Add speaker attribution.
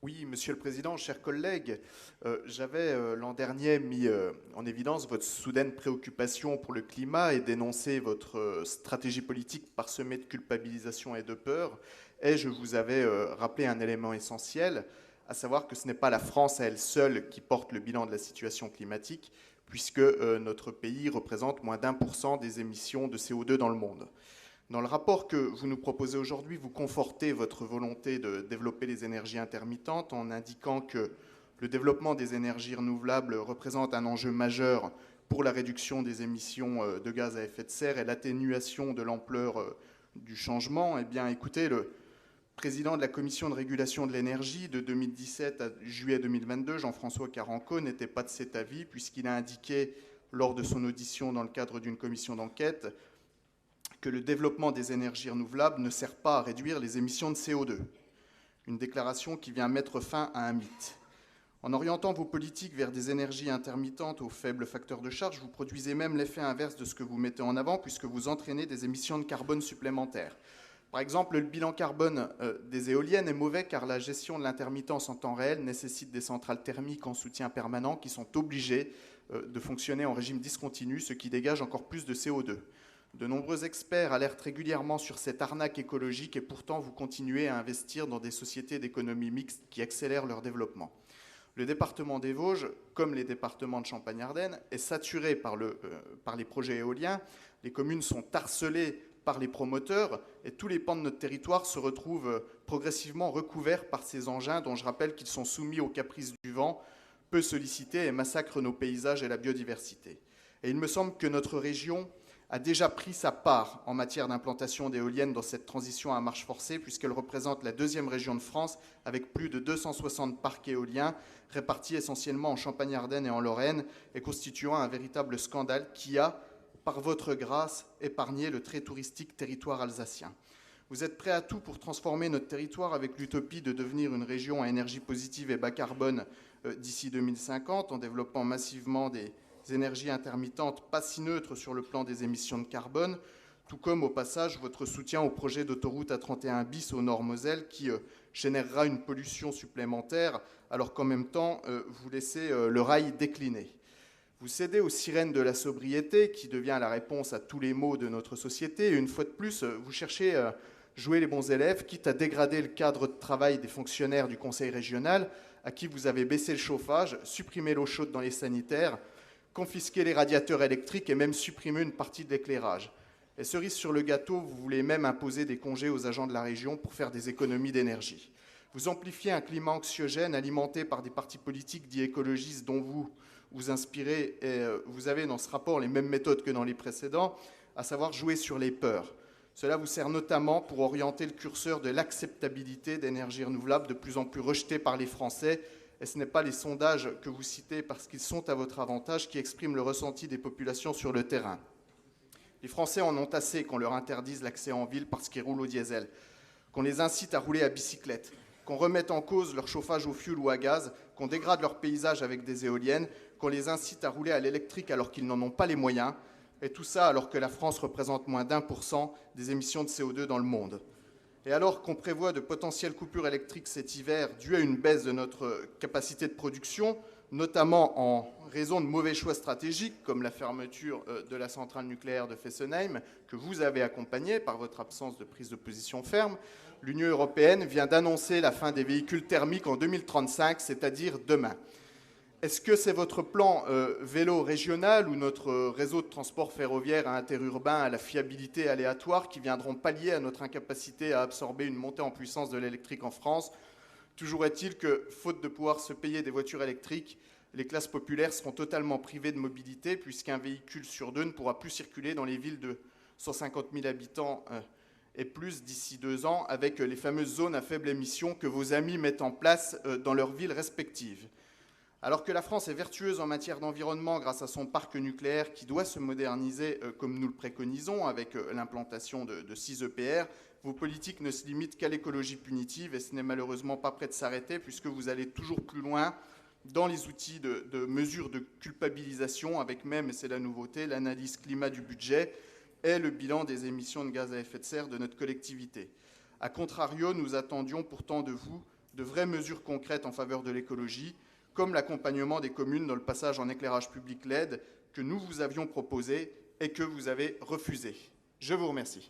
Speaker 1: Oui, Monsieur le Président, chers collègues, j'avais l'an dernier mis en évidence votre soudaine préoccupation pour le climat et dénoncé votre stratégie politique parsemée de culpabilisation et de peur. Et je vous avais rappelé un élément essentiel, à savoir que ce n'est pas la France à elle seule qui porte le bilan de la situation climatique, puisque notre pays représente moins d'1% des émissions de CO2 dans le monde. Dans le rapport que vous nous proposez aujourd'hui, vous confortez votre volonté de développer les énergies intermittentes en indiquant que le développement des énergies renouvelables représente un enjeu majeur pour la réduction des émissions de gaz à effet de serre et l'atténuation de l'ampleur du changement. Eh bien, écoutez, le président de la Commission de régulation de l'énergie de 2017 à juillet 2022, Jean-François Carenco, n'était pas de cet avis puisqu'il a indiqué lors de son audition dans le cadre d'une commission d'enquête que le développement des énergies renouvelables ne sert pas à réduire les émissions de CO2. Une déclaration qui vient mettre fin à un mythe. En orientant vos politiques vers des énergies intermittentes aux faibles facteurs de charge, vous produisez même l'effet inverse de ce que vous mettez en avant, puisque vous entraînez des émissions de carbone supplémentaires. Par exemple, le bilan carbone des éoliennes est mauvais car la gestion de l'intermittence en temps réel nécessite des centrales thermiques en soutien permanent qui sont obligées de fonctionner en régime discontinu, ce qui dégage encore plus de CO2. De nombreux experts alertent régulièrement sur cette arnaque écologique et pourtant vous continuez à investir dans des sociétés d'économie mixte qui accélèrent leur développement. Le département des Vosges, comme les départements de Champagne-Ardenne, est saturé par les projets éoliens. Les communes sont harcelées par les promoteurs et tous les pans de notre territoire se retrouvent progressivement recouverts par ces engins dont je rappelle qu'ils sont soumis aux caprices du vent, peu sollicités et massacrent nos paysages et la biodiversité. Et il me semble que notre région a déjà pris sa part en matière d'implantation d'éoliennes dans cette transition à marche forcée, puisqu'elle représente la deuxième région de France, avec plus de 260 parcs éoliens, répartis essentiellement en Champagne-Ardenne et en Lorraine, et constituant un véritable scandale qui a, par votre grâce, épargné le très touristique territoire alsacien. Vous êtes prêts à tout pour transformer notre territoire avec l'utopie de devenir une région à énergie positive et bas carbone d'ici 2050, en développant massivement des énergies intermittentes pas si neutres sur le plan des émissions de carbone, tout comme au passage votre soutien au projet d'autoroute A31 bis au Nord-Moselle qui générera une pollution supplémentaire alors qu'en même temps vous laissez le rail décliner. Vous cédez aux sirènes de la sobriété qui devient la réponse à tous les maux de notre société et une fois de plus vous cherchez à jouer les bons élèves quitte à dégrader le cadre de travail des fonctionnaires du conseil régional à qui vous avez baissé le chauffage, supprimé l'eau chaude dans les sanitaires, confisquer les radiateurs électriques et même supprimer une partie de l'éclairage. Et cerise sur le gâteau, vous voulez même imposer des congés aux agents de la région pour faire des économies d'énergie. Vous amplifiez un climat anxiogène alimenté par des partis politiques dits écologistes dont vous vous inspirez et vous avez dans ce rapport les mêmes méthodes que dans les précédents, à savoir jouer sur les peurs. Cela vous sert notamment pour orienter le curseur de l'acceptabilité d'énergies renouvelables de plus en plus rejetées par les Français. Et ce n'est pas les sondages que vous citez parce qu'ils sont à votre avantage qui expriment le ressenti des populations sur le terrain. Les Français en ont assez qu'on leur interdise l'accès en ville parce qu'ils roulent au diesel, qu'on les incite à rouler à bicyclette, qu'on remette en cause leur chauffage au fioul ou à gaz, qu'on dégrade leur paysage avec des éoliennes, qu'on les incite à rouler à l'électrique alors qu'ils n'en ont pas les moyens, et tout ça alors que la France représente moins d'1% des émissions de CO2 dans le monde. Et alors qu'on prévoit de potentielles coupures électriques cet hiver dues à une baisse de notre capacité de production, notamment en raison de mauvais choix stratégiques, comme la fermeture de la centrale nucléaire de Fessenheim, que vous avez accompagnée par votre absence de prise de position ferme, l'Union européenne vient d'annoncer la fin des véhicules thermiques en 2035, c'est-à-dire demain. Est-ce que c'est votre plan vélo régional ou notre réseau de transport ferroviaire interurbain à la fiabilité aléatoire qui viendront pallier à notre incapacité à absorber une montée en puissance de l'électrique en France? Toujours est-il que, faute de pouvoir se payer des voitures électriques, les classes populaires seront totalement privées de mobilité puisqu'un véhicule sur deux ne pourra plus circuler dans les villes de 150 000 habitants et plus d'ici 2 ans avec les fameuses zones à faible émission que vos amis mettent en place dans leurs villes respectives. Alors que la France est vertueuse en matière d'environnement grâce à son parc nucléaire qui doit se moderniser comme nous le préconisons avec l'implantation de 6 EPR, vos politiques ne se limitent qu'à l'écologie punitive et ce n'est malheureusement pas prêt de s'arrêter puisque vous allez toujours plus loin dans les outils de mesure de culpabilisation avec même, et c'est la nouveauté, l'analyse climat du budget et le bilan des émissions de gaz à effet de serre de notre collectivité. A contrario, nous attendions pourtant de vous de vraies mesures concrètes en faveur de l'écologie, comme l'accompagnement des communes dans le passage en éclairage public LED que nous vous avions proposé et que vous avez refusé. Je vous remercie.